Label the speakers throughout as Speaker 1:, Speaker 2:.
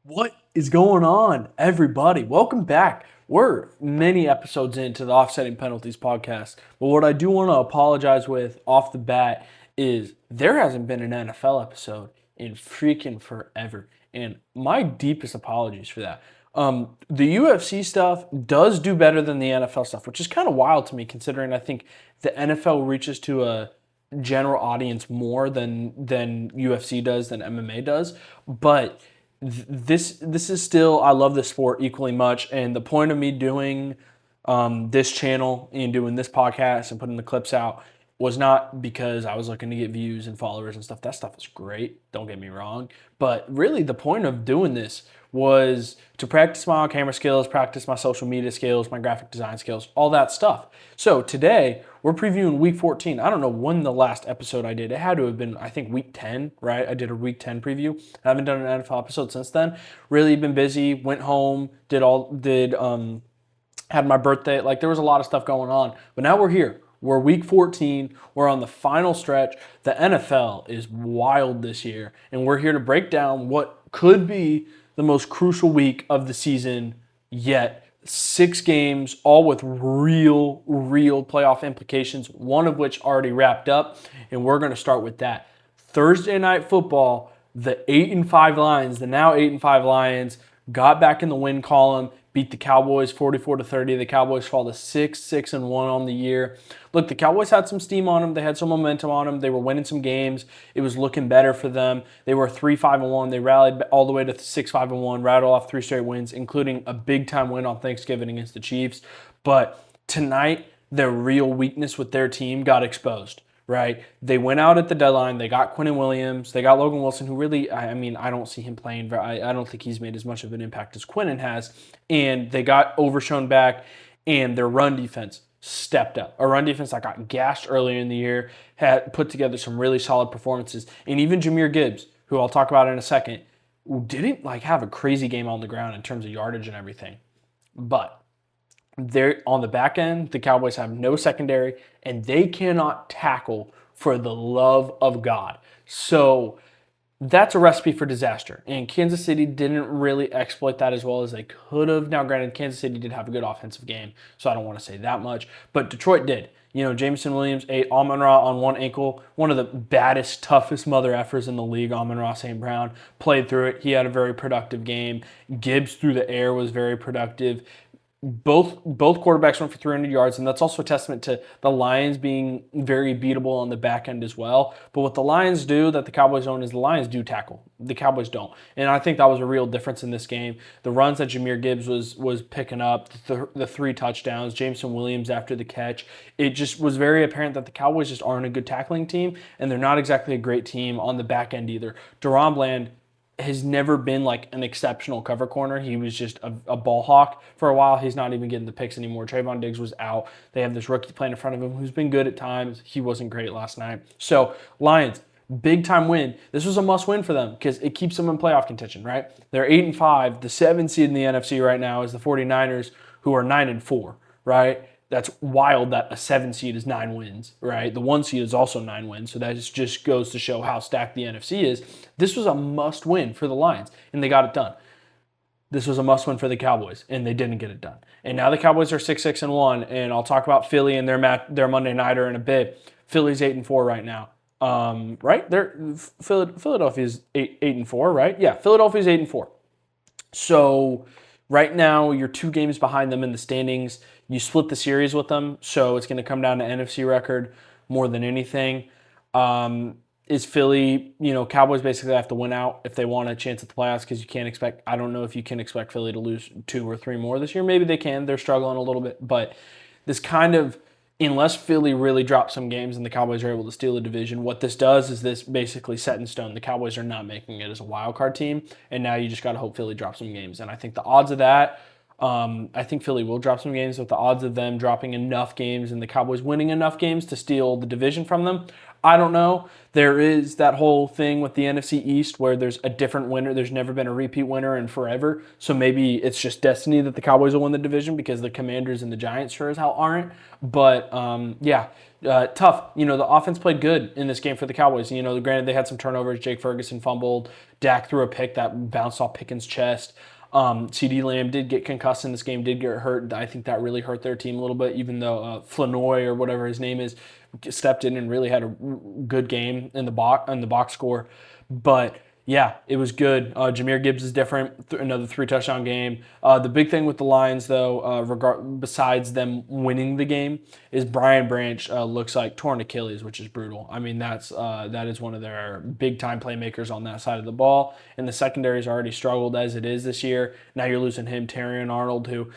Speaker 1: What is going on, everybody? Welcome back. We're many episodes into the Offsetting Penalties Podcast, but what I do want to apologize with off the bat is there hasn't been an NFL episode in freaking forever, and my deepest apologies for that. The UFC stuff does do better than the NFL stuff, which is kind of wild to me considering I think the NFL reaches to a general audience more than UFC does, than MMA does, but this is still, I love this sport equally much, and the point of me doing this channel and doing this podcast and putting the clips out was not because I was looking to get views and followers and stuff. That stuff is great, don't get me wrong, but really the point of doing this was to practice my on-camera skills, practice my social media skills, my graphic design skills, all that stuff. So today we're previewing week 14. I don't know when the last episode I did. It had to have been, I think, week 10, right? I did a week 10 preview. I haven't done an NFL episode since then. Really been busy, went home, had my birthday. Like, there was a lot of stuff going on. But now we're here. We're week 14. We're on the final stretch. The NFL is wild this year. And we're here to break down what could be the most crucial week of the season yet. 6 games, all with real playoff implications, one of which already wrapped up, and we're going to start with that. Thursday Night Football, the 8-5 Lions, the now 8-5 Lions, got back in the win column, beat the Cowboys 44-30. The Cowboys fall to 6-1 on the year. Look, the Cowboys had some steam on them. They had some momentum on them. They were winning some games. It was looking better for them. They were 3-5-1. They rallied all the way to 6-5-1, rattled off 3 straight wins, including a big-time win on Thanksgiving against the Chiefs. But tonight, their real weakness with their team got exposed. Right? They went out at the deadline. They got Quinnen Williams. They got Logan Wilson, who really, I don't see him playing. I don't think he's made as much of an impact as Quinnen has. And they got Overshown back, and their run defense stepped up. A run defense that got gashed earlier in the year, had put together some really solid performances. And even Jahmyr Gibbs, who I'll talk about in a second, didn't have a crazy game on the ground in terms of yardage and everything. But they're on the back end, the Cowboys have no secondary, and they cannot tackle for the love of God. So that's a recipe for disaster. And Kansas City didn't really exploit that as well as they could have. Now, granted, Kansas City did have a good offensive game, so I don't want to say that much. But Detroit did. Jameson Williams ate Amon-Ra on one ankle, one of the baddest, toughest mother effers in the league. Amon-Ra St. Brown played through it. He had a very productive game. Gibbs through the air was very productive. Both quarterbacks went for 300 yards, and that's also a testament to the Lions being very beatable on the back end as well. But what the Lions do that the Cowboys don't is the Lions do tackle. The Cowboys don't. And I think that was a real difference in this game. The runs that Jahmyr Gibbs was picking up, the 3 touchdowns, Jameson Williams after the catch, it just was very apparent that the Cowboys just aren't a good tackling team, and they're not exactly a great team on the back end either. Deron Bland has never been like an exceptional cover corner. He was just a ball hawk for a while. He's not even getting the picks anymore. Trayvon Diggs was out. They have this rookie playing in front of him who's been good at times. He wasn't great last night. So Lions, big time win. This was a must win for them because it keeps them in playoff contention, right? They're 8-5. The 7 seed in the NFC right now is the 49ers, who are 9-4, right? That's wild that a 7 seed is 9 wins, right? The 1 seed is also 9 wins, so that just goes to show how stacked the NFC is. This was a must win for the Lions, and they got it done. This was a must win for the Cowboys, and they didn't get it done. And now the Cowboys are 6-1, and I'll talk about Philly and their Monday Nighter in a bit. Philly's 8-4 right now. Right? Philadelphia's 8-4, right? Yeah, Philadelphia's 8-4. So right now, you're 2 games behind them in the standings. You split the series with them, so it's going to come down to NFC record more than anything. Is Philly, Cowboys basically have to win out if they want a chance at the playoffs because I don't know if you can expect Philly to lose 2 or 3 more this year. Maybe they can. They're struggling a little bit. But this unless Philly really drops some games and the Cowboys are able to steal the division, what this does is this basically set in stone. The Cowboys are not making it as a wild card team, and now you just got to hope Philly drops some games. And I think the odds of that I think Philly will drop some games, with the odds of them dropping enough games and the Cowboys winning enough games to steal the division from them, I don't know. There is that whole thing with the NFC East where there's a different winner. There's never been a repeat winner in forever. So maybe it's just destiny that the Cowboys will win the division because the Commanders and the Giants sure as hell aren't. But tough. The offense played good in this game for the Cowboys. Granted, they had some turnovers. Jake Ferguson fumbled. Dak threw a pick that bounced off Pickens' chest. CeeDee Lamb did get concussed in this game, did get hurt. I think that really hurt their team a little bit, even though Flanoy or whatever his name is stepped in and really had a good game in the box score. But yeah, it was good. Jahmyr Gibbs is different. Another 3-touchdown game. The big thing with the Lions, though, besides them winning the game, is Brian Branch looks like torn Achilles, which is brutal. I mean, that is one of their big-time playmakers on that side of the ball. And the secondary's already struggled as it is this year. Now you're losing him, Terrion Arnold, who,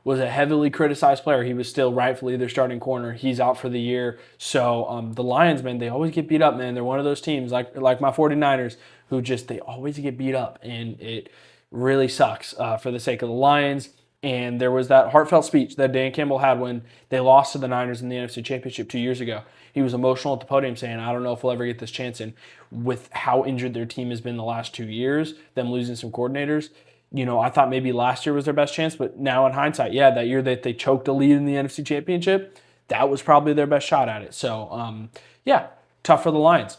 Speaker 1: was a heavily criticized player. He was still rightfully their starting corner. He's out for the year. So the Lions, man, they always get beat up, man. They're one of those teams, like my 49ers, who they always get beat up. And it really sucks for the sake of the Lions. And there was that heartfelt speech that Dan Campbell had when they lost to the Niners in the NFC Championship 2 years ago. He was emotional at the podium saying, I don't know if we'll ever get this chance. And with how injured their team has been the last 2 years, them losing some coordinators, I thought maybe last year was their best chance, but now in hindsight, that year that they choked a lead in the NFC Championship, that was probably their best shot at it. So, tough for the Lions.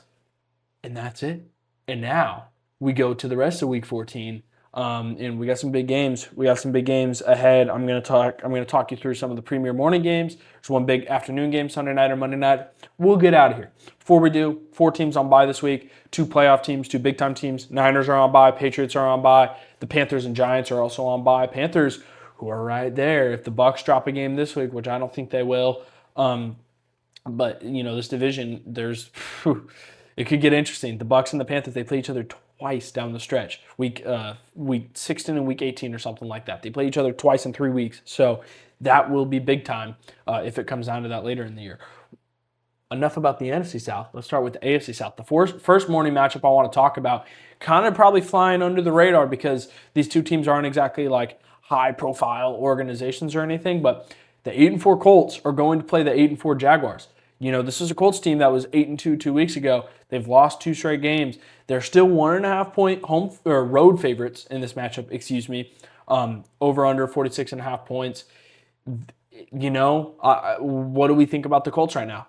Speaker 1: And that's it. And now we go to the rest of Week 14, and we got some big games. We got some big games ahead. I'm going to talk you through some of the premier morning games. There's one big afternoon game, Sunday night or Monday night. We'll get out of here. Before we do, 4 teams on bye this week, 2 playoff teams, 2 big-time teams. Niners are on bye, Patriots are on bye. The Panthers and Giants are also on bye. Panthers, who are right there. If the Bucs drop a game this week, which I don't think they will, but this division, it could get interesting. The Bucs and the Panthers, they play each other twice down the stretch. Week 16 and week 18 or something like that. They play each other twice in 3 weeks. So that will be big time if it comes down to that later in the year. Enough about the NFC South. Let's start with the AFC South. The first morning matchup I want to talk about, kind of probably flying under the radar because these two teams aren't exactly like high-profile organizations or anything, but the 8-4 Colts are going to play the 8-4 Jaguars. This is a Colts team that was 8-2 2 weeks ago. They've lost 2 straight games. They're still 1.5-point home or road favorites in this matchup. Over under 46.5 points. What do we think about the Colts right now?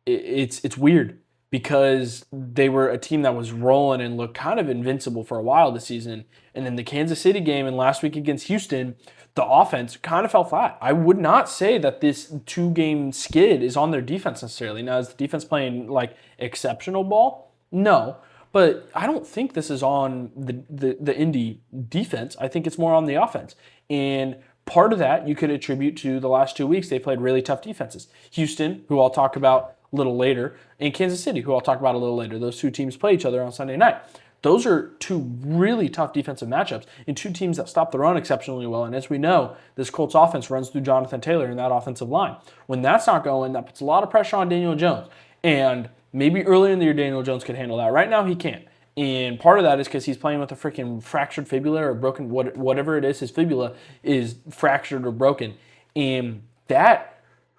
Speaker 1: It's weird because they were a team that was rolling and looked kind of invincible for a while this season. And then the Kansas City game and last week against Houston, the offense kind of fell flat. I would not say that this 2-game skid is on their defense necessarily. Now, is the defense playing like exceptional ball? No. But I don't think this is on the Indy defense. I think it's more on the offense. And part of that you could attribute to the last 2 weeks. They played really tough defenses. Houston, who I'll talk about a little later, and Kansas City, who I'll talk about a little later. Those 2 teams play each other on Sunday night. Those are 2 really tough defensive matchups and 2 teams that stop the run exceptionally well. And as we know, this Colts offense runs through Jonathan Taylor and that offensive line. When that's not going, that puts a lot of pressure on Daniel Jones. And maybe earlier in the year, Daniel Jones could handle that. Right now, he can't. And part of that is because he's playing with a freaking fractured fibula or broken, whatever it is, his fibula is fractured or broken. And that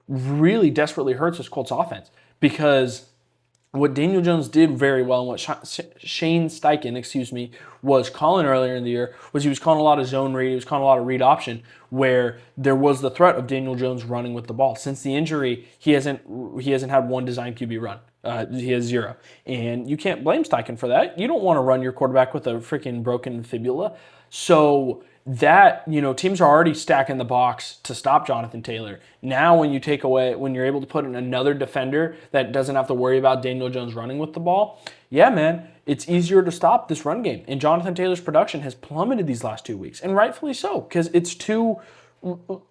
Speaker 1: really desperately hurts this Colts offense because what Daniel Jones did very well and what Shane Steichen, was calling earlier in the year was he was calling a lot of zone read, he was calling a lot of read option where there was the threat of Daniel Jones running with the ball. Since the injury, he hasn't had one design QB run. He has 0. And you can't blame Steichen for that. You don't want to run your quarterback with a freaking broken fibula. So that, teams are already stacking the box to stop Jonathan Taylor. Now when you're able to put in another defender that doesn't have to worry about Daniel Jones running with the ball, yeah, man, it's easier to stop this run game. And Jonathan Taylor's production has plummeted these last 2 weeks, and rightfully so, because it's 2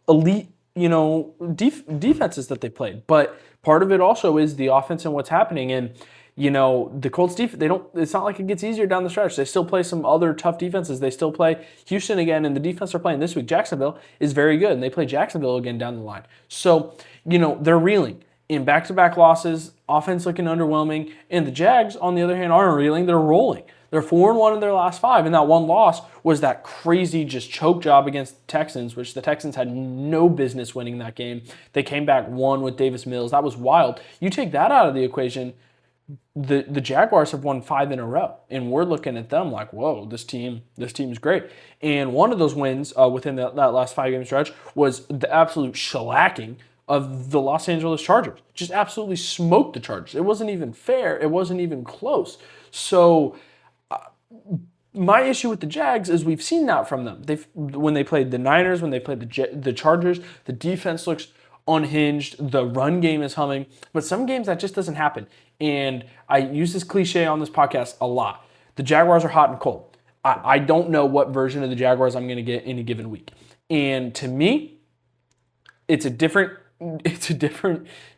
Speaker 1: elite, defenses that they played. But part of it also is the offense and what's happening. And the Colts defense, it's not like it gets easier down the stretch. They still play some other tough defenses. They still play Houston again, and the defense they're playing this week, Jacksonville, is very good, and they play Jacksonville again down the line. So, they're reeling. In back-to-back losses, offense looking underwhelming, and the Jags, on the other hand, aren't reeling. They're rolling. They're 4-1 in their last 5, and that one loss was that crazy just choke job against the Texans, which the Texans had no business winning that game. They came back, won with Davis Mills. That was wild. You take that out of the equation, the Jaguars have won 5 in a row, and we're looking at them like, whoa, this team's great. And one of those wins within that last 5-game stretch was the absolute shellacking of the Los Angeles Chargers. Just absolutely smoked the Chargers. It wasn't even fair. It wasn't even close. So my issue with the Jags is we've seen that from them. When they played the Niners, when they played the Chargers, the defense looks unhinged. The run game is humming. But some games that just doesn't happen. And I use this cliche on this podcast a lot. The Jaguars are hot and cold. I don't know what version of the Jaguars I'm going to get in a given week. And to me, it's a different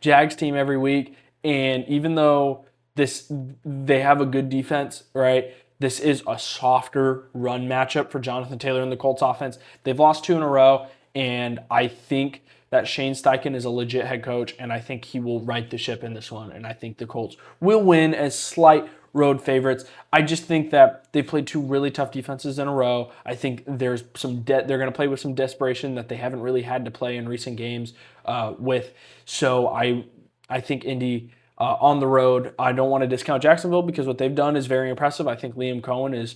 Speaker 1: Jags team every week. And even though they have a good defense, right? This is a softer run matchup for Jonathan Taylor and the Colts offense. They've lost 2 in a row, and I think that Shane Steichen is a legit head coach, and I think he will right the ship in this one, and I think the Colts will win as slight road favorites. I just think that they've played 2 really tough defenses in a row. I think there's some they're going to play with some desperation that they haven't really had to play in recent games with. So I think Indy on the road. I don't want to discount Jacksonville because what they've done is very impressive. I think Liam Cohen is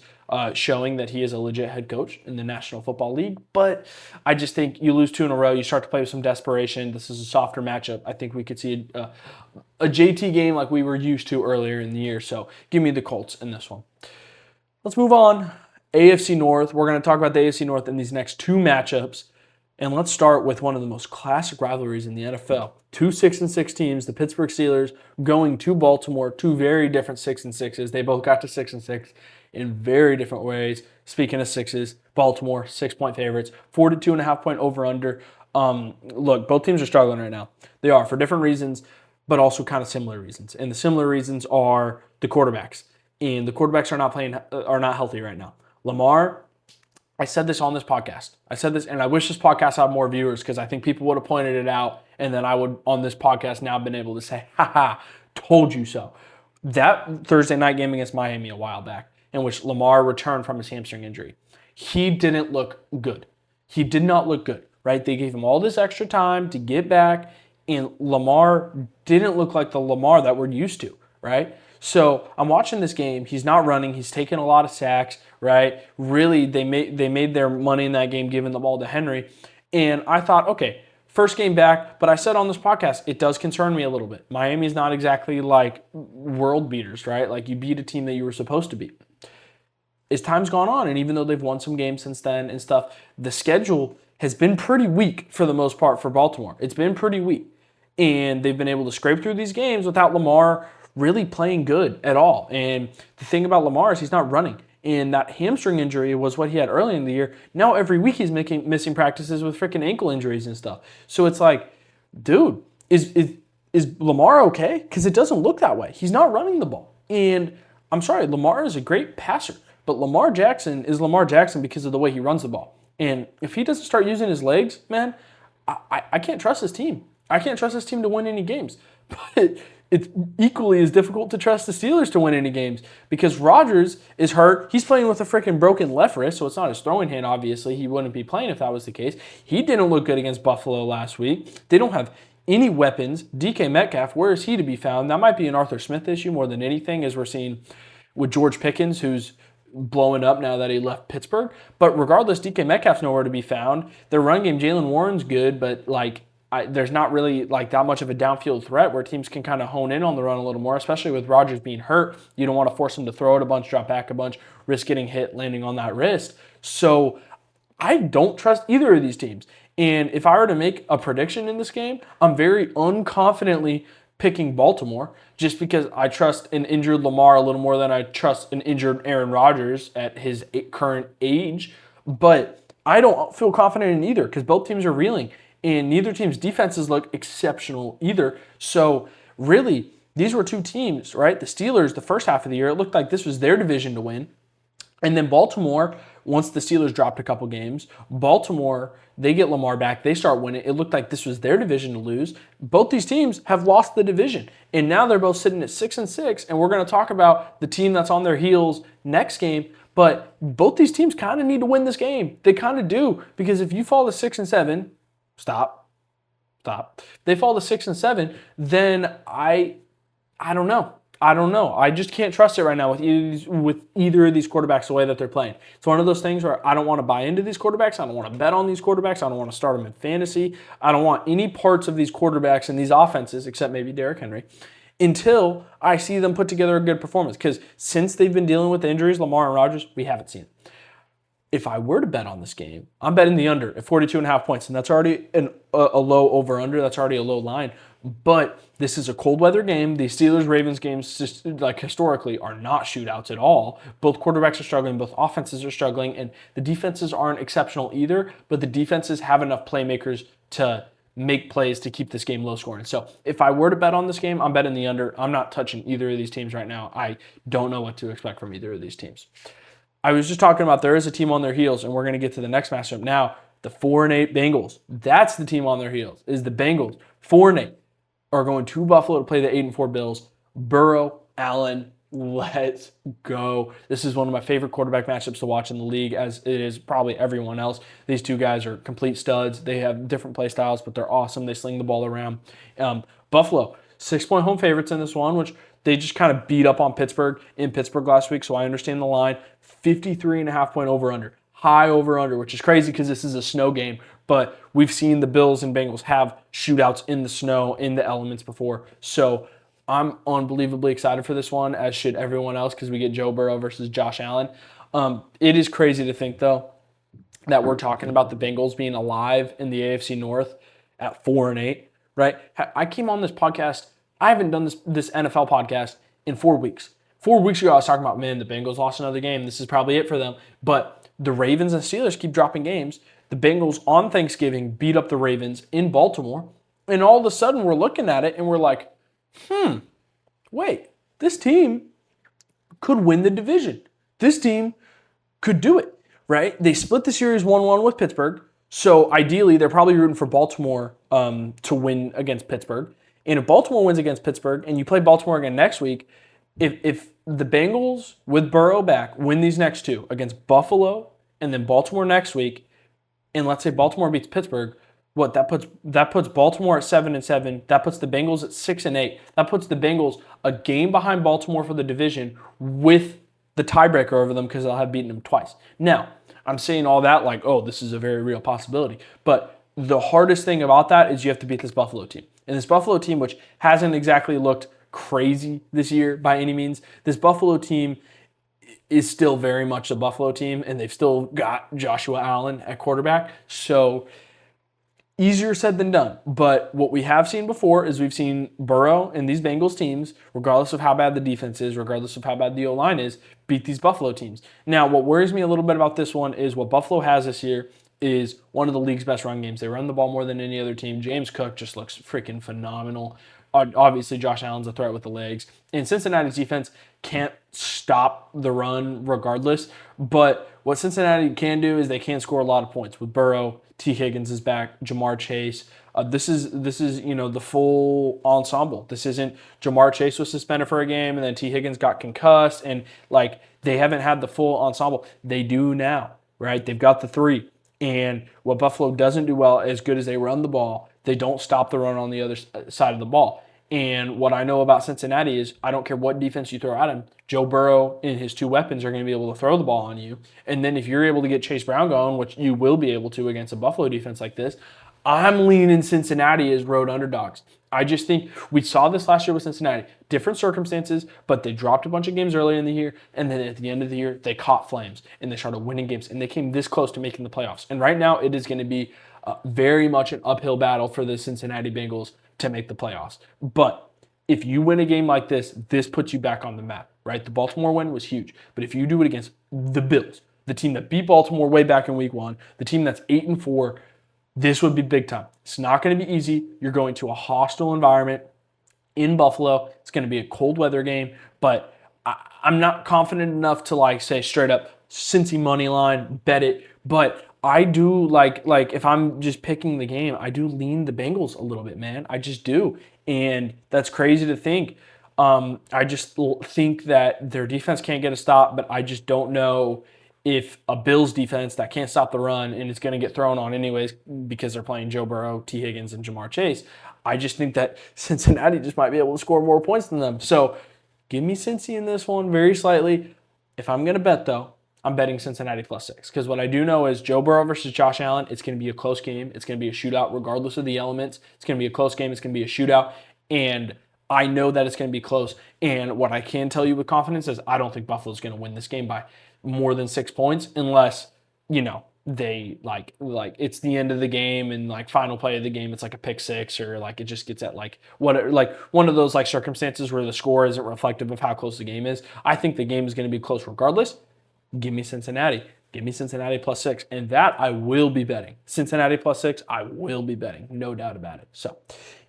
Speaker 1: showing that he is a legit head coach in the National Football League. But I just think you lose 2 in a row, you start to play with some desperation. This is a softer matchup. I think we could see a JT game like we were used to earlier in the year. So give me the Colts in this one. Let's move on. AFC North. We're going to talk about the AFC North in these next 2 matchups. And let's start with one of the most classic rivalries in the NFL. 2 6-6 teams, the Pittsburgh Steelers going to Baltimore, 2 very different 6-6s. They both got to 6-6 in very different ways. Speaking of 6s, Baltimore, 6-point favorites, 42.5-point over-under. Look, both teams are struggling right now. They are for different reasons, but also kind of similar reasons. And the similar reasons are the quarterbacks. And the quarterbacks are not healthy right now. Lamar, I said this on this podcast. I said this, and I wish this podcast had more viewers because I think people would have pointed it out, and then I would, on this podcast, now been able to say, haha, told you so. That Thursday night game against Miami a while back, in which Lamar returned from his hamstring injury, he didn't look good. He did not look good, right? They gave him all this extra time to get back, and Lamar didn't look like the Lamar that we're used to, right? So I'm watching this game. He's not running. He's taking a lot of sacks, right? Really, they made their money in that game giving the ball to Henry. And I thought, okay, first game back. But I said on this podcast, it does concern me a little bit. Miami's not exactly like world beaters, right? Like you beat a team that you were supposed to beat. As time's gone on, and even though they've won some games since then and stuff, the schedule has been pretty weak for the most part for Baltimore. It's been pretty weak. And they've been able to scrape through these games without Lamar really playing good at all. And the thing about Lamar is he's not running. And that hamstring injury was what he had early in the year. Now every week he's missing practices with freaking ankle injuries and stuff. So it's like, dude, is Lamar okay? Because it doesn't look that way. He's not running the ball. And I'm sorry, Lamar is a great passer. But Lamar Jackson is Lamar Jackson because of the way he runs the ball. And if he doesn't start using his legs, man, I can't trust his team. I can't trust his team to win any games. But it's equally as difficult to trust the Steelers to win any games because Rodgers is hurt. He's playing with a freaking broken left wrist, so it's not his throwing hand, obviously. He wouldn't be playing if that was the case. He didn't look good against Buffalo last week. They don't have any weapons. DK Metcalf, where is he to be found? That might be an Arthur Smith issue more than anything, as we're seeing with George Pickens, who's blowing up now that he left Pittsburgh. But regardless, DK Metcalf's nowhere to be found. Their run game, Jalen Warren's good, but there's not really like that much of a downfield threat where teams can kind of hone in on the run a little more, especially with Rodgers being hurt. You don't want to force him to throw it a bunch, drop back a bunch, risk getting hit, landing on that wrist. So I don't trust either of these teams. And if I were to make a prediction in this game, I'm very unconfidently picking Baltimore just because I trust an injured Lamar a little more than I trust an injured Aaron Rodgers at his current age. But I don't feel confident in either because both teams are reeling. And neither team's defenses look exceptional either. So really, these were 2 teams, right? The Steelers, the first half of the year, it looked like this was their division to win. And then Baltimore once the Steelers dropped a couple games, Baltimore, they get Lamar back. They start winning. It looked like this was their division to lose. Both these teams have lost the division. And now they're both sitting at 6-6. And we're going to talk about the team that's on their heels next game. But both these teams kind of need to win this game. They kind of do. Because if you fall to 6-7, stop. They fall to 6-7, then I don't know. I just can't trust it right now with either of these quarterbacks the way that they're playing. It's one of those things where I don't want to buy into these quarterbacks. I don't want to bet on these quarterbacks. I don't want to start them in fantasy. I don't want any parts of these quarterbacks and these offenses, except maybe Derrick Henry, until I see them put together a good performance. Because since they've been dealing with the injuries, Lamar and Rodgers, we haven't seen it. If I were to bet on this game, I'm betting the under at 42.5 points, and that's already a low over-under. That's already a low line. But this is a cold weather game. The Steelers-Ravens games, just like historically, are not shootouts at all. Both quarterbacks are struggling. Both offenses are struggling, and the defenses aren't exceptional either. But the defenses have enough playmakers to make plays to keep this game low scoring. So if I were to bet on this game, I'm betting the under. I'm not touching either of these teams right now. I don't know what to expect from either of these teams. I was just talking about there is a team on their heels, and we're going to get to the next matchup now. The 4-8 Bengals. That's the team on their heels, is the Bengals. 4-8 are going to Buffalo to play the 8-4 Bills. Burrow, Allen, let's go. This is one of my favorite quarterback matchups to watch in the league, as it is probably everyone else. These two guys are complete studs. They have different play styles, but they're awesome. They sling the ball around. Buffalo, 6-point home favorites in this one, which they just kind of beat up on Pittsburgh in Pittsburgh last week, so I understand the line. 53.5 point over-under. High over-under, which is crazy because this is a snow game, but we've seen the Bills and Bengals have shootouts in the snow, in the elements before. So I'm unbelievably excited for this one, as should everyone else, because we get Joe Burrow versus Josh Allen. It is crazy to think, though, that we're talking about the Bengals being alive in the AFC North at 4-8, right? I came on this podcast. I haven't done this NFL podcast in 4 weeks. 4 weeks ago, I was talking about, man, the Bengals lost another game. This is probably it for them. But the Ravens and Steelers keep dropping games. The Bengals on Thanksgiving beat up the Ravens in Baltimore. And all of a sudden, we're looking at it and we're like, wait, this team could win the division. This team could do it, right? They split the series 1-1 with Pittsburgh. So ideally, they're probably rooting for Baltimore to win against Pittsburgh. And if Baltimore wins against Pittsburgh and you play Baltimore again next week, if the Bengals with Burrow back win these next two against Buffalo and then Baltimore next week, and let's say Baltimore beats Pittsburgh, that puts Baltimore at 7-7. That puts the Bengals at 6-8. That puts the Bengals a game behind Baltimore for the division with the tiebreaker over them because they'll have beaten them twice. Now, I'm saying all that like, oh, this is a very real possibility. But the hardest thing about that is you have to beat this Buffalo team. And this Buffalo team, which hasn't exactly looked crazy this year by any means, this Buffalo team is still very much a Buffalo team, and they've still got Joshua Allen at quarterback. So easier said than done. But what we have seen before is we've seen Burrow and these Bengals teams, regardless of how bad the defense is, regardless of how bad the O-line is, beat these Buffalo teams. Now, what worries me a little bit about this one is what Buffalo has this year is one of the league's best run games. They run the ball more than any other team. James Cook just looks freaking phenomenal. Obviously, Josh Allen's a threat with the legs. And Cincinnati's defense can't stop the run regardless. But what Cincinnati can do is they can score a lot of points. With Burrow, T. Higgins is back, Jamar Chase. This is the full ensemble. This isn't Jamar Chase was suspended for a game and then T. Higgins got concussed. And like they haven't had the full ensemble. They do now, right? They've got the three. And what Buffalo doesn't do well, as good as they run the ball, they don't stop the run on the other side of the ball. And what I know about Cincinnati is I don't care what defense you throw at him, Joe Burrow and his two weapons are going to be able to throw the ball on you. And then if you're able to get Chase Brown going, which you will be able to against a Buffalo defense like this, I'm leaning Cincinnati as road underdogs. I just think we saw this last year with Cincinnati. Different circumstances, but they dropped a bunch of games early in the year, and then at the end of the year, they caught flames, and they started winning games, and they came this close to making the playoffs. And right now, it is going to be very much an uphill battle for the Cincinnati Bengals to make the playoffs. But if you win a game like this, this puts you back on the map, right? The Baltimore win was huge, but if you do it against the Bills, the team that beat Baltimore way back in week 1, the team that's 8-4, this would be big time. It's not going to be easy. You're going to a hostile environment in Buffalo. It's going to be a cold weather game, but I'm not confident enough to like say straight up Cincy money line, bet it. But I do like if I'm just picking the game, I do lean the Bengals a little bit, man. I just do, and that's crazy to think. I just think that their defense can't get a stop, but I just don't know if a Bills defense that can't stop the run and it's going to get thrown on anyways because they're playing Joe Burrow, T. Higgins, and Jamar Chase. I just think that Cincinnati just might be able to score more points than them. So give me Cincy in this one very slightly. If I'm going to bet, though, I'm betting Cincinnati +6. Because what I do know is Joe Burrow versus Josh Allen, it's going to be a close game. It's going to be a shootout regardless of the elements. It's going to be a close game. It's going to be a shootout. And I know that it's going to be close. And what I can tell you with confidence is I don't think Buffalo's going to win this game by more than 6 points unless, they like it's the end of the game and like final play of the game, it's like a pick six or like it just gets at like one of those like circumstances where the score isn't reflective of how close the game is. I think the game is going to be close regardless. Give me Cincinnati. Give me Cincinnati +6. And that I will be betting. Cincinnati +6, I will be betting. No doubt about it. So,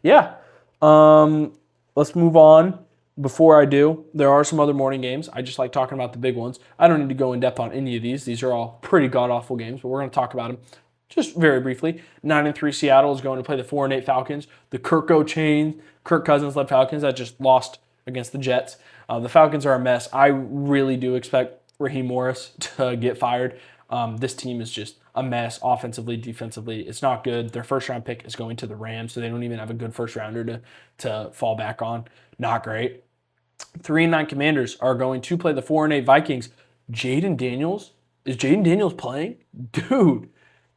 Speaker 1: yeah. Let's move on. Before I do, there are some other morning games. I just like talking about the big ones. I don't need to go in depth on any of these. These are all pretty god-awful games, but we're going to talk about them just very briefly. 9-3 Seattle is going to play the 4-8 Falcons. The Kirk Cousins-led Falcons that just lost against the Jets. The Falcons are a mess. I really do expect Raheem Morris to get fired. This team is just a mess offensively, defensively. It's not good. Their first-round pick is going to the Rams, so they don't even have a good first-rounder to fall back on. Not great. 3-9 Commanders are going to play the 4-8 Vikings. Jaden Daniels? Is Jaden Daniels playing? Dude,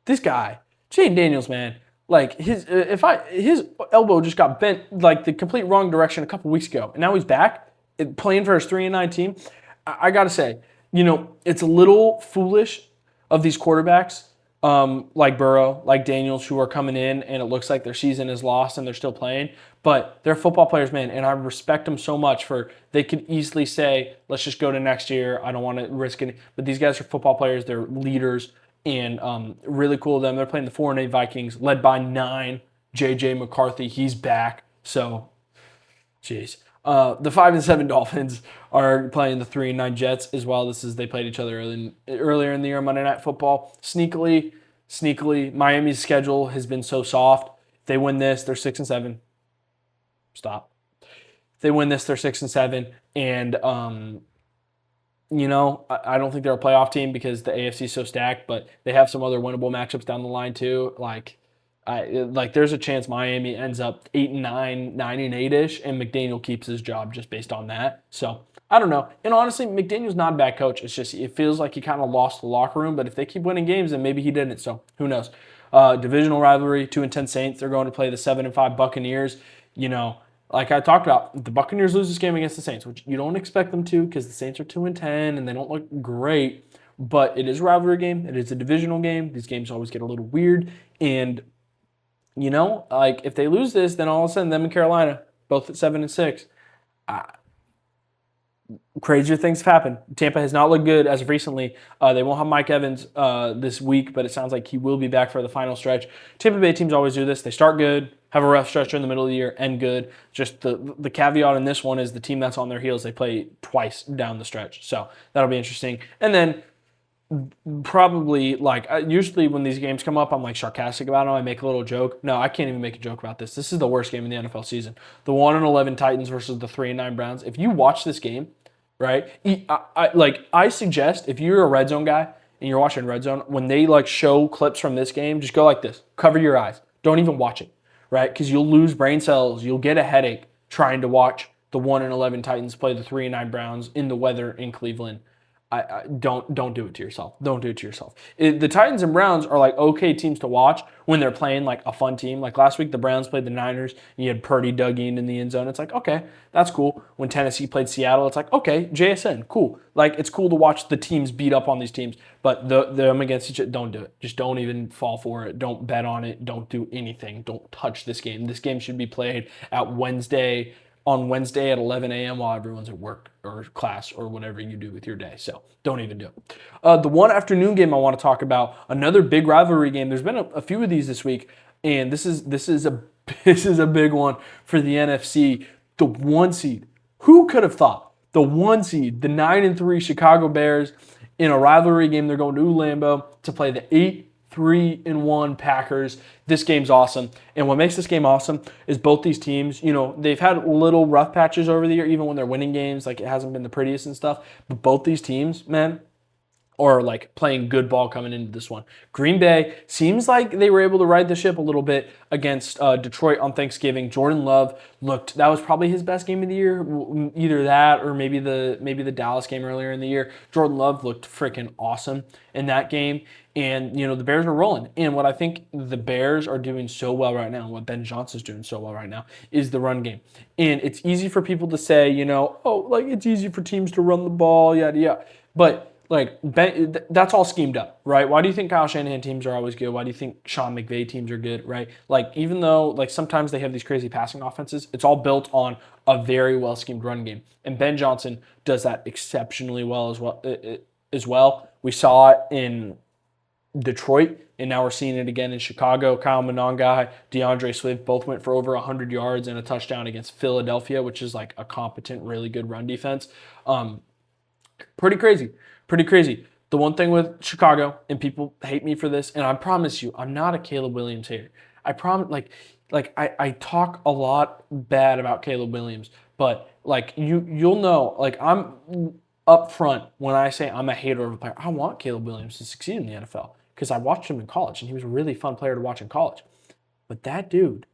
Speaker 1: this guy, Jaden Daniels, man, like his elbow just got bent like the complete wrong direction a couple weeks ago, and now he's back playing for his 3-9 team. I gotta say, it's a little foolish of these quarterbacks like Burrow, like Daniels, who are coming in and it looks like their season is lost and they're still playing. But they're football players, man, and I respect them so much they could easily say, let's just go to next year. I don't want to risk it. But these guys are football players. They're leaders, and really cool of them. They're playing the 4-8 Vikings, led by 9, J.J. McCarthy. He's back. So, jeez. The 5-7 Dolphins are playing the 3-9 Jets as well. They played each other earlier in the year, Monday Night Football. Sneakily, Miami's schedule has been so soft. If they win this, they're 6-7. Stop. If they win this, they're 6-7. And, I don't think they're a playoff team because the AFC is so stacked, but they have some other winnable matchups down the line too. There's a chance Miami ends up 8-9, 9-8-ish, and McDaniel keeps his job just based on that. So, I don't know. And honestly, McDaniel's not a bad coach. It's just, it feels like he kind of lost the locker room, but if they keep winning games, then maybe he didn't. So, who knows? Divisional rivalry, 2-10 Saints. They're going to play the 7-5 Buccaneers. Like I talked about, if the Buccaneers lose this game against the Saints, which you don't expect them to because the Saints are 2-10 and they don't look great, but it is a rivalry game. It is a divisional game. These games always get a little weird. And, if they lose this, then all of a sudden them and Carolina, both at 7-6, crazier things have happened. Tampa has not looked good as of recently. They won't have Mike Evans this week, but it sounds like he will be back for the final stretch. Tampa Bay teams always do this. They start good, have a rough stretch in the middle of the year, end good. Just the caveat in this one is the team that's on their heels, they play twice down the stretch. So that'll be interesting. And then probably, usually when these games come up, I'm sarcastic about them. I make a little joke. No, I can't even make a joke about this. This is the worst game in the NFL season. The 1-11 Titans versus the 3-9 Browns. If you watch this game, right, I suggest if you're a red zone guy and you're watching red zone, when they show clips from this game, just go like this. Cover your eyes. Don't even watch it, right? Because you'll lose brain cells. You'll get a headache trying to watch the 1-11 Titans play the 3-9 Browns in the weather in Cleveland. Don't do it to yourself. Don't do it to yourself. The Titans and Browns are okay teams to watch when they're playing a fun team. Last week, the Browns played the Niners, and you had Purdy dug in the end zone. It's okay, that's cool. When Tennessee played Seattle, it's okay, JSN, cool. It's cool to watch the teams beat up on these teams, but them against each other, don't do it. Just don't even fall for it. Don't bet on it. Don't do anything. Don't touch this game. This game should be played on Wednesday at 11 a.m. while everyone's at work or class or whatever you do with your day. So don't even do it. The one afternoon game I want to talk about, another big rivalry game. There's been a few of these this week, and this is a big one for the NFC. The 1 seed. Who could have thought? The 1 seed, the 9-3 Chicago Bears in a rivalry game. They're going to Lambeau to play the 8-3-1 Packers. This game's awesome. And what makes this game awesome is both these teams, they've had little rough patches over the year, even when they're winning games. Like, it hasn't been the prettiest and stuff. But both these teams, man, are like playing good ball coming into this one. Green Bay seems like they were able to ride the ship a little bit against Detroit on Thanksgiving. Jordan Love that was probably his best game of the year. Either that or maybe the Dallas game earlier in the year. Jordan Love looked freaking awesome in that game. And, the Bears are rolling. And what I think the Bears are doing so well right now, what Ben Johnson's doing so well right now, is the run game. And it's easy for people to say, it's easy for teams to run the ball, yada, yada. But that's all schemed up, right? Why do you think Kyle Shanahan teams are always good? Why do you think Sean McVay teams are good, right? Like, even though sometimes they have these crazy passing offenses, it's all built on a very well schemed run game. And Ben Johnson does that exceptionally well as well. We saw it in Detroit, and now we're seeing it again in Chicago. Kyle Monangai, DeAndre Swift both went for over 100 yards and a touchdown against Philadelphia, which is like a competent, really good run defense. Pretty crazy. The one thing with Chicago, and people hate me for this, and I promise you, I'm not a Caleb Williams hater. I promise, I talk a lot bad about Caleb Williams, but you'll know, I'm up front when I say I'm a hater of a player. I want Caleb Williams to succeed in the NFL because I watched him in college, and he was a really fun player to watch in college. But that dude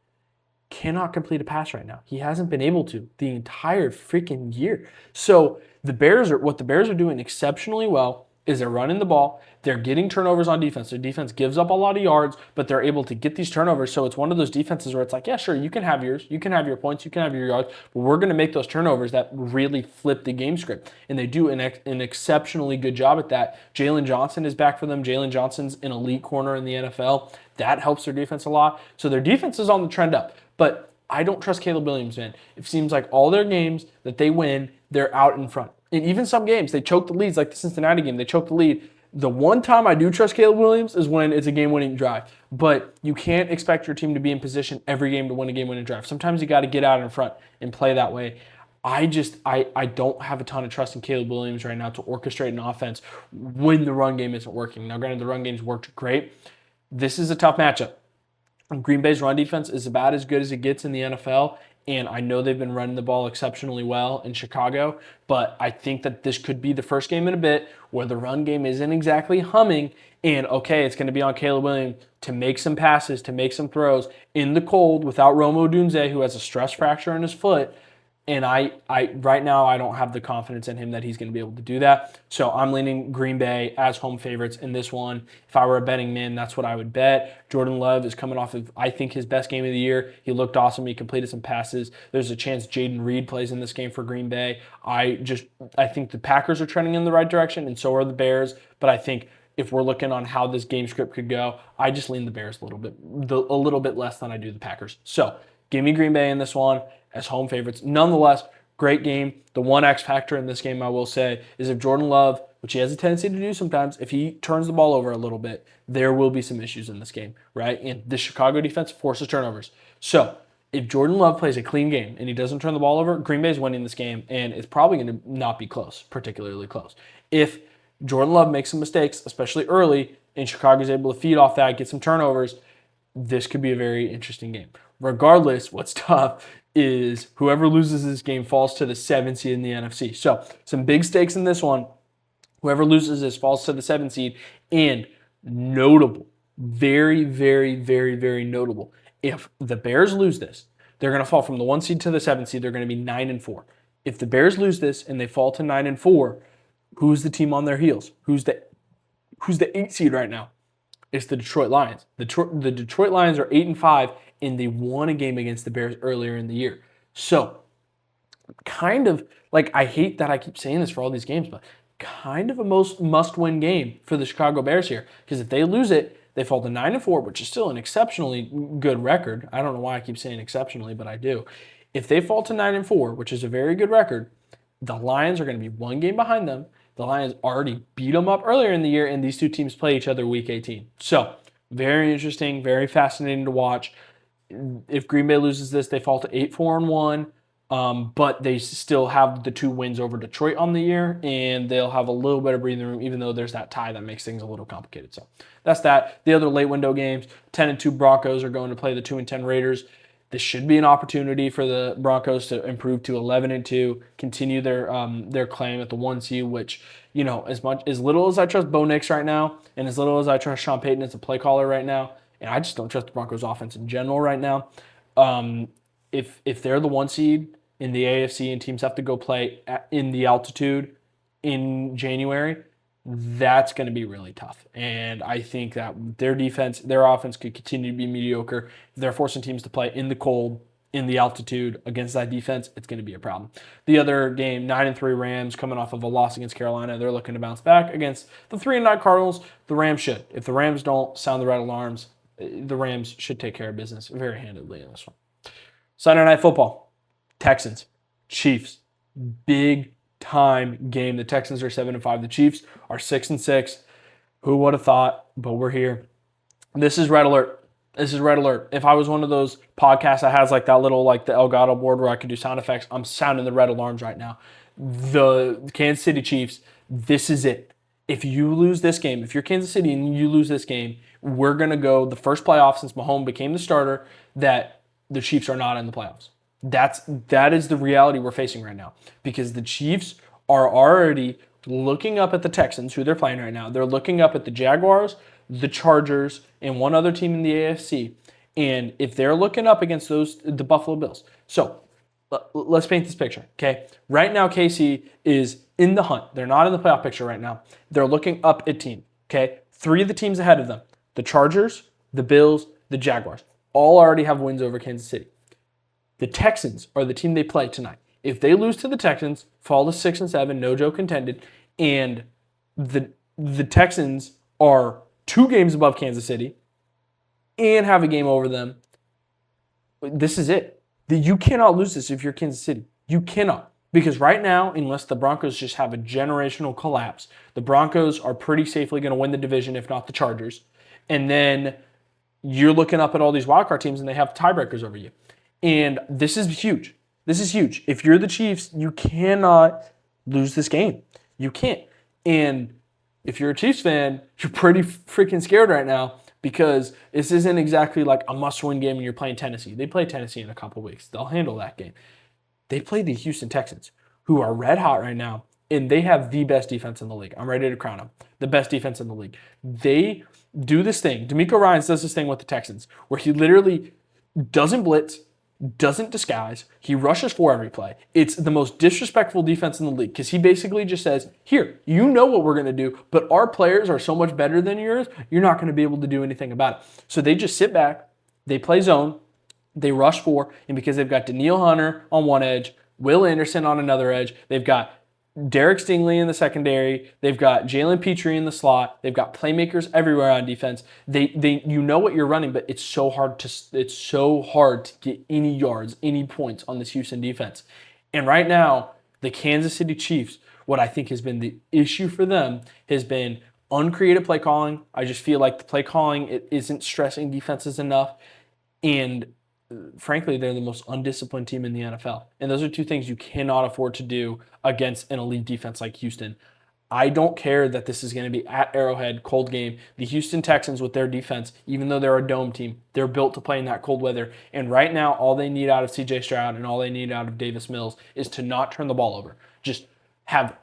Speaker 1: cannot complete a pass right now. He hasn't been able to the entire freaking year. So what the Bears are doing exceptionally well is they're running the ball. They're getting turnovers on defense. Their defense gives up a lot of yards, but they're able to get these turnovers. So it's one of those defenses where it's like, yeah, sure, you can have yours. You can have your points. You can have your yards. But we're going to make those turnovers that really flip the game script. And they do an exceptionally good job at that. Jalen Johnson is back for them. Jalen Johnson's an elite corner in the NFL. That helps their defense a lot. So their defense is on the trend up. But I don't trust Caleb Williams, man. It seems like all their games that they win, they're out in front. And even some games, they choke the leads, like the Cincinnati game, they choke the lead. The one time I do trust Caleb Williams is when it's a game-winning drive. But you can't expect your team to be in position every game to win a game-winning drive. Sometimes you got to get out in front and play that way. I don't have a ton of trust in Caleb Williams right now to orchestrate an offense when the run game isn't working. Now, granted, the run game's worked great. This is a tough matchup. Green Bay's run defense is about as good as it gets in the NFL, and I know they've been running the ball exceptionally well in Chicago, but I think that this could be the first game in a bit where the run game isn't exactly humming, and okay, it's going to be on Caleb Williams to make some passes, to make some throws in the cold without Rome Odunze, who has a stress fracture in his foot. And I right now, I don't have the confidence in him that he's going to be able to do that. So I'm leaning Green Bay as home favorites in this one. If I were a betting man, that's what I would bet. Jordan Love is coming off of, I think, his best game of the year. He looked awesome. He completed some passes. There's a chance Jaden Reed plays in this game for Green Bay. I think the Packers are trending in the right direction, and so are the Bears. But I think if we're looking on how this game script could go, I just lean the Bears a little bit less than I do the Packers. So give me Green Bay in this one as home favorites. Nonetheless, great game. The one X factor in this game, I will say, is if Jordan Love, which he has a tendency to do sometimes, if he turns the ball over a little bit, there will be some issues in this game, right? And the Chicago defense forces turnovers. So if Jordan Love plays a clean game and he doesn't turn the ball over, Green Bay's winning this game, and it's probably going to not be close, particularly close. If Jordan Love makes some mistakes, especially early, and Chicago's able to feed off that, get some turnovers, this could be a very interesting game. Regardless, what's tough is whoever loses this game falls to the 7th seed in the NFC. So some big stakes in this one. Whoever loses this falls to the 7th seed. And notable, very, very, very, very notable. If the Bears lose this, they're going to fall from the 1 seed to the 7th seed. They're going to be 9-4. If the Bears lose this and they fall to 9-4, who's the team on their heels? Who's the 8th seed right now? It's the Detroit Lions. The Detroit Lions are 8-5, and they won a game against the Bears earlier in the year. So, kind of, I hate that I keep saying this for all these games, but kind of a must-win game for the Chicago Bears here. Because if they lose it, they fall to 9-4, which is still an exceptionally good record. I don't know why I keep saying exceptionally, but I do. If they fall to 9-4, which is a very good record, the Lions are going to be one game behind them. The Lions already beat them up earlier in the year, and these two teams play each other Week 18. So, very interesting, very fascinating to watch. If Green Bay loses this, they fall to 8-4-1. But they still have the 2 wins over Detroit on the year, and they'll have a little bit of breathing room, even though there's that tie that makes things a little complicated. So that's that. The other late window games, 10-2 Broncos are going to play the 2-10 Raiders. This should be an opportunity for the Broncos to improve to 11-2, continue their claim at the 1 seed, which, as little as I trust Bo Nix right now, and as little as I trust Sean Payton as a play caller right now, and I just don't trust the Broncos offense in general right now. If they're the 1 seed in the AFC and teams have to go play in the altitude in January, that's going to be really tough. And I think that their offense could continue to be mediocre. If they're forcing teams to play in the cold, in the altitude against that defense, it's going to be a problem. The other game, 9-3 Rams coming off of a loss against Carolina. They're looking to bounce back against the 3-9 Cardinals. The Rams should. If the Rams don't sound the red alarms, the Rams should take care of business very handedly in this one. Sunday Night Football, Texans, Chiefs, big time game. The Texans are 7-5. The Chiefs are 6-6. Who would have thought? But we're here. This is red alert. This is red alert. If I was one of those podcasts that has that little the Elgato board where I could do sound effects, I'm sounding the red alarms right now. The Kansas City Chiefs, this is it. If you lose this game, if you're Kansas City and you lose this game, we're going to go the first playoff since Mahomes became the starter that the Chiefs are not in the playoffs. That is the reality we're facing right now, because the Chiefs are already looking up at the Texans, who they're playing right now. They're looking up at the Jaguars, the Chargers, and one other team in the AFC. And if they're looking up against the Buffalo Bills. So let's paint this picture, okay? Right now, KC is in the hunt. They're not in the playoff picture right now. They're looking up at team, okay? 3 of the teams ahead of them, the Chargers, the Bills, the Jaguars, all already have wins over Kansas City. The Texans are the team they play tonight. If they lose to the Texans, fall to 6-7, no joke intended, and the Texans are 2 games above Kansas City and have a game over them, this is it. You cannot lose this if you're Kansas City. You cannot. Because right now, unless the Broncos just have a generational collapse, the Broncos are pretty safely going to win the division, if not the Chargers. And then you're looking up at all these wildcard teams and they have tiebreakers over you. And this is huge. This is huge. If you're the Chiefs, you cannot lose this game. You can't. And if you're a Chiefs fan, you're pretty freaking scared right now, because this isn't exactly like a must-win game and you're playing Tennessee. They play Tennessee in a couple weeks. They'll handle that game. They play the Houston Texans, who are red hot right now, and they have the best defense in the league. I'm ready to crown them. The best defense in the league. They do this thing. DeMeco Ryans does this thing with the Texans, where he literally doesn't blitz, doesn't disguise. He rushes for every play. It's the most disrespectful defense in the league, because he basically just says, here, you know what we're going to do, but our players are so much better than yours, you're not going to be able to do anything about it. So they just sit back, they play zone, they rush for, and because they've got Danielle Hunter on one edge, Will Anderson on another edge, they've got Derek Stingley in the secondary, they've got Jalen Petrie in the slot, they've got playmakers everywhere on defense. You know what you're running, but it's so hard to get any yards, any points on this Houston defense. And right now, the Kansas City Chiefs, what I think has been the issue for them has been uncreative play calling. I just feel like the play calling, it isn't stressing defenses enough, and frankly, they're the most undisciplined team in the NFL. And those are 2 things you cannot afford to do against an elite defense like Houston. I don't care that this is going to be at Arrowhead, cold game. The Houston Texans with their defense, even though they're a dome team, they're built to play in that cold weather. And right now, all they need out of CJ Stroud and all they need out of Davis Mills is to not turn the ball over. Just have,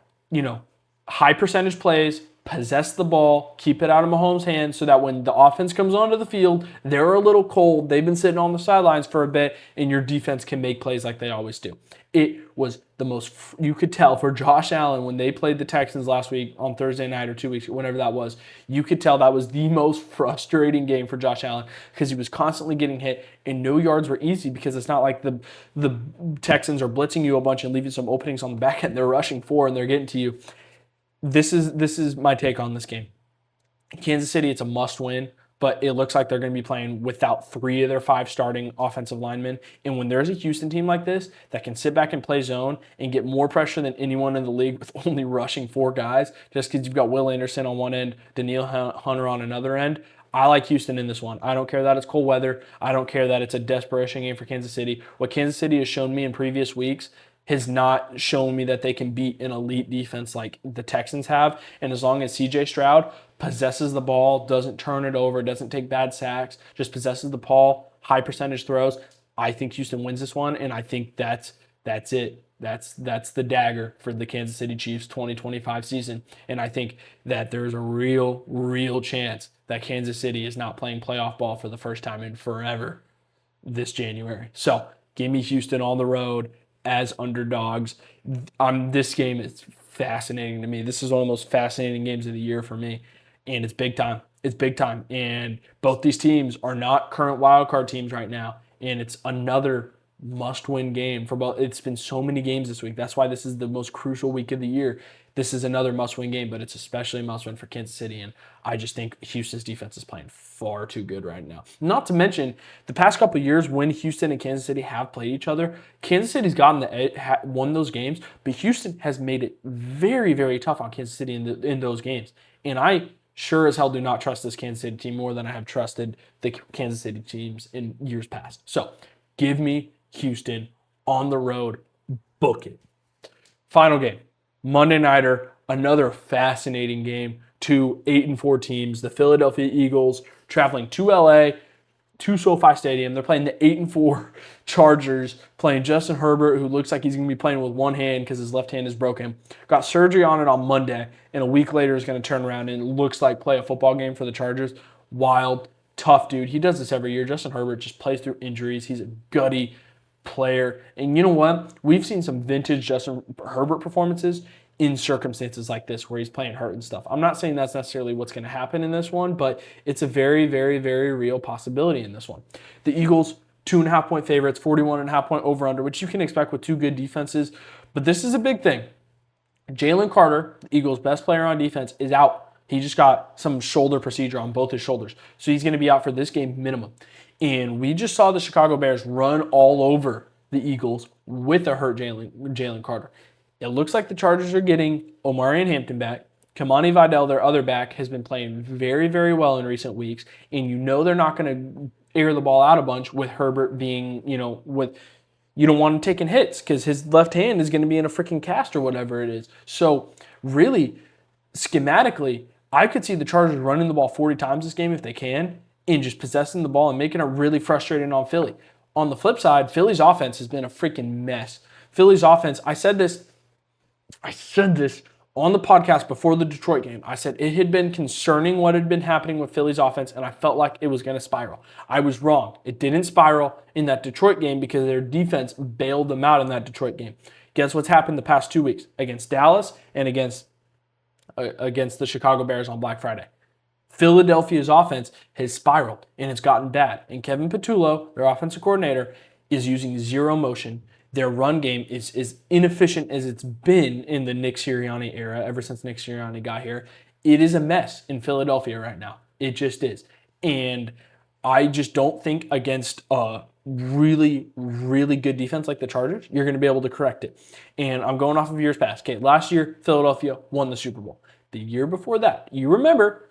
Speaker 1: high percentage plays, possess the ball, keep it out of Mahomes' hands so that when the offense comes onto the field, they're a little cold, they've been sitting on the sidelines for a bit, and your defense can make plays like they always do. It was the most, you could tell for Josh Allen when they played the Texans last week on Thursday night or 2 weeks, whenever that was, you could tell that was the most frustrating game for Josh Allen, because he was constantly getting hit and no yards were easy, because it's not like the Texans are blitzing you a bunch and leaving some openings on the back end. They're rushing for and they're getting to you. This is my take on this game. Kansas City, it's a must-win, but it looks like they're going to be playing without 3 of their 5 starting offensive linemen. And when there's a Houston team like this that can sit back and play zone and get more pressure than anyone in the league with only rushing 4 guys, just because you've got Will Anderson on one end, Danielle Hunter on another end, I like Houston in this one. I don't care that it's cold weather. I don't care that it's a desperation game for Kansas City. What Kansas City has shown me in previous weeks has not shown me that they can beat an elite defense like the Texans have. And as long as CJ Stroud possesses the ball, doesn't turn it over, doesn't take bad sacks, just possesses the ball, high percentage throws, I think Houston wins this one. And I think that's it. That's the dagger for the Kansas City Chiefs 2025 season. And I think that there's a real chance that Kansas City is not playing playoff ball for the first time in forever this January. So give me Houston on the road as underdogs. This game is fascinating to me. This is one of the most fascinating games of the year for me. And it's big time. It's big time. And both these teams are not current wildcard teams right now. And it's another must-win game for both. It's been so many games this week. That's why this is the most crucial week of the year. This is another must-win game, but it's especially a must-win for Kansas City, and I just think Houston's defense is playing far too good right now. Not to mention, the past couple of years when Houston and Kansas City have played each other, Kansas City's won those games, but Houston has made it very tough on Kansas City in those games. And I sure as hell do not trust this Kansas City team more than I have trusted the Kansas City teams in years past. So give me Houston on the road. Book it. Final game. Monday Nighter. Another fascinating game. Two 8-4 teams. The Philadelphia Eagles traveling to LA, to SoFi Stadium. They're playing the 8-4 Chargers, playing Justin Herbert, who looks like he's going to be playing with one hand because his left hand is broken. Got surgery on it on Monday, and a week later is going to turn around and looks like play a football game for the Chargers. Wild, tough dude. He does this every year. Justin Herbert just plays through injuries. He's a gutty player. And you know what? We've seen some vintage Justin Herbert performances in circumstances like this where he's playing hurt and stuff. I'm not saying that's necessarily what's going to happen in this one, but it's a very real possibility in this one. The Eagles, 2.5-point favorites, 41.5-point over-under, which you can expect with two good defenses. But this is a big thing. Jalen Carter, the Eagles' best player on defense, is out. He just got some shoulder procedure on both his shoulders. So he's going to be out for this game minimum. And we just saw the Chicago Bears run all over the Eagles with a hurt Jalen Carter. It looks like the Chargers are getting Omarion Hampton back. Kamani Vidal, their other back, has been playing very well in recent weeks. And you know they're not going to air the ball out a bunch with Herbert being, with you don't want him taking hits because his left hand is going to be in a freaking cast or whatever it is. So really, schematically, I could see the Chargers running the ball 40 times this game if they can, and just possessing the ball and making it really frustrating on Philly. On the flip side, Philly's offense has been a freaking mess. Philly's offense, I said this on the podcast before the Detroit game. I said it had been concerning what had been happening with Philly's offense, and I felt like it was going to spiral. I was wrong. It didn't spiral in that Detroit game because their defense bailed them out in that Detroit game. Guess what's happened the past 2 weeks? Against Dallas and against the Chicago Bears on Black Friday. Philadelphia's offense has spiraled, and it's gotten bad. And Kevin Patullo, their offensive coordinator, is using zero motion. Their run game is as inefficient as it's been in the Nick Sirianni era, ever since Nick Sirianni got here. It is a mess in Philadelphia right now. It just is. And I just don't think against a really good defense like the Chargers, you're going to be able to correct it. And I'm going off of years past. Okay, last year, Philadelphia won the Super Bowl. The year before that, you remember,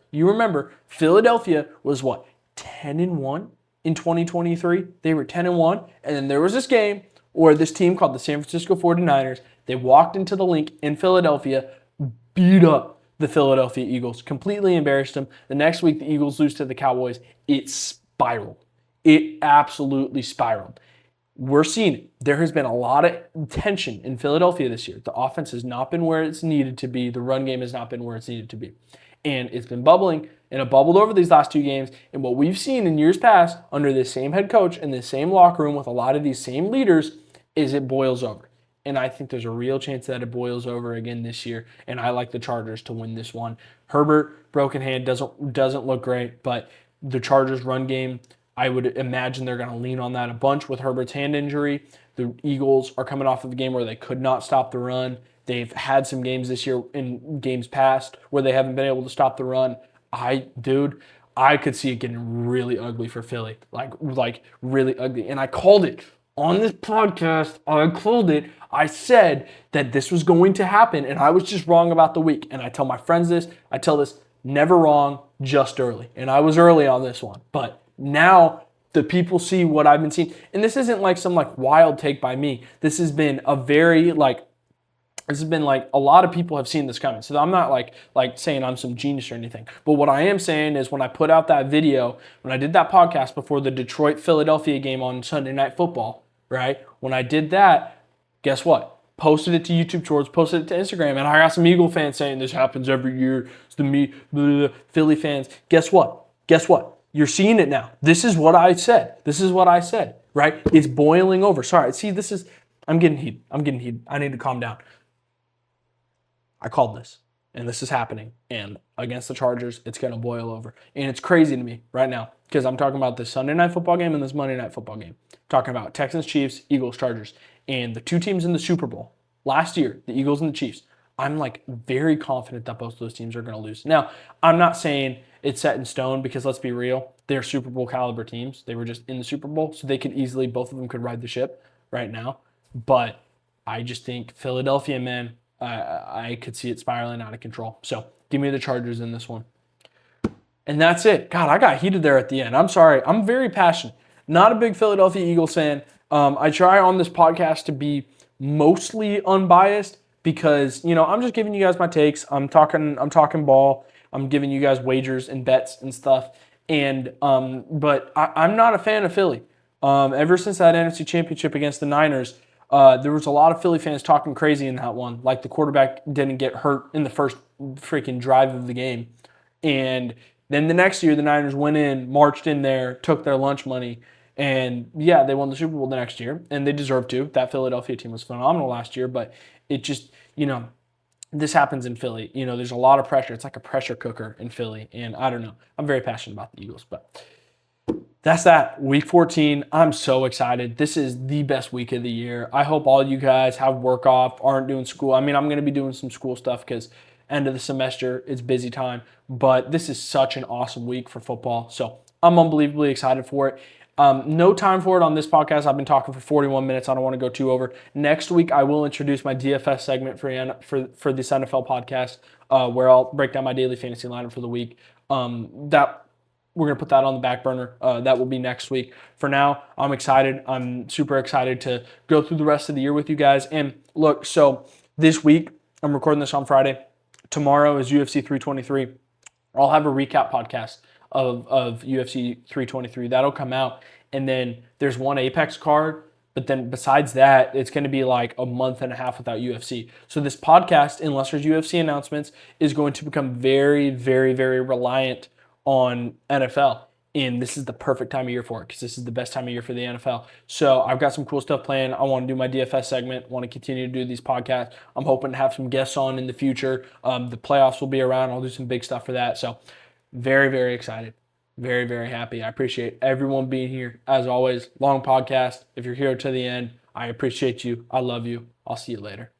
Speaker 1: Philadelphia was what, 10-1 in 2023? They were 10-1, and then there was this game where this team called the San Francisco 49ers, they walked into the link in Philadelphia, beat up the Philadelphia Eagles, completely embarrassed them. The next week, the Eagles lose to the Cowboys. It spiraled. It absolutely spiraled. We're seeing it. There has been a lot of tension in Philadelphia this year. The offense has not been where it's needed to be. The run game has not been where it's needed to be. And it's been bubbling, and it bubbled over these last two games. And what we've seen in years past under this same head coach and this same locker room with a lot of these same leaders is it boils over. And I think there's a real chance that it boils over again this year. And I like the Chargers to win this one. Herbert, broken hand, doesn't look great, but the Chargers run game, I would imagine they're going to lean on that a bunch with Herbert's hand injury. The Eagles are coming off of a game where they could not stop the run. They've had some games this year in games past where they haven't been able to stop the run. I could see it getting really ugly for Philly, like really ugly. And I called it on this podcast. I said that this was going to happen, and I was just wrong about the week. And I tell my friends this. I tell this never wrong, just early. And I was early on this one. But now the people see what I've been seeing. And this isn't like some like wild take by me. This has been a very a lot of people have seen this coming. So I'm not like saying I'm some genius or anything. But what I am saying is when I put out that video, when I did that podcast before the Detroit-Philadelphia game on Sunday Night Football, right? When I did that, guess what? Posted it to YouTube Shorts, posted it to Instagram, and I got some Eagle fans saying this happens every year. It's the Philly fans. Guess what? You're seeing it now. This is what I said. Right? It's boiling over. Sorry. See, I'm getting heat. I need to calm down. I called this, and this is happening. And against the Chargers, it's going to boil over. And it's crazy to me right now because I'm talking about this Sunday Night Football game and this Monday Night Football game. I'm talking about Texans, Chiefs, Eagles, Chargers. And the two teams in the Super Bowl last year, the Eagles and the Chiefs, I'm like very confident that both of those teams are going to lose. Now, I'm not saying it's set in stone because let's be real, they're Super Bowl caliber teams. They were just in the Super Bowl, so they could easily, both of them could ride the ship right now. But I just think Philadelphia, man, I could see it spiraling out of control. So give me the Chargers in this one. And that's it. God, I got heated there at the end. I'm sorry. I'm very passionate. Not a big Philadelphia Eagles fan. I try on this podcast to be mostly unbiased because, I'm just giving you guys my takes. I'm talking ball. I'm giving you guys wagers and bets and stuff. And but I'm not a fan of Philly. Ever since that NFC Championship against the Niners, there was a lot of Philly fans talking crazy in that one. Like the quarterback didn't get hurt in the first freaking drive of the game. And then the next year, the Niners went in, marched in there, took their lunch money. And yeah, they won the Super Bowl the next year, and they deserved to. That Philadelphia team was phenomenal last year, but it just, this happens in Philly. There's a lot of pressure. It's like a pressure cooker in Philly, and I don't know. I'm very passionate about the Eagles, but that's that. Week 14, I'm so excited. This is the best week of the year. I hope all you guys have work off, aren't doing school. I mean, I'm going to be doing some school stuff because end of the semester, it's busy time, but this is such an awesome week for football, so I'm unbelievably excited for it. No time for it on this podcast. I've been talking for 41 minutes. I don't want to go too over. Next week, I will introduce my DFS segment for this NFL podcast, where I'll break down my daily fantasy lineup for the week. That we're gonna put that on the back burner. That will be next week. For now, I'm excited. I'm super excited to go through the rest of the year with you guys. And look, so this week I'm recording this on Friday. Tomorrow is UFC 323. I'll have a recap podcast of UFC 323. That'll come out. And then there's one Apex card. But then besides that, it's going to be like a month and a half without UFC. So this podcast, unless there's UFC announcements, is going to become very, very, very reliant on NFL. And this is the perfect time of year for it because this is the best time of year for the NFL. So I've got some cool stuff planned. I want to do my DFS segment. Want to continue to do these podcasts. I'm hoping to have some guests on in the future. The playoffs will be around. I'll do some big stuff for that. So very, very excited. Very, very happy. I appreciate everyone being here. As always, long podcast. If you're here to the end, I appreciate you. I love you. I'll see you later.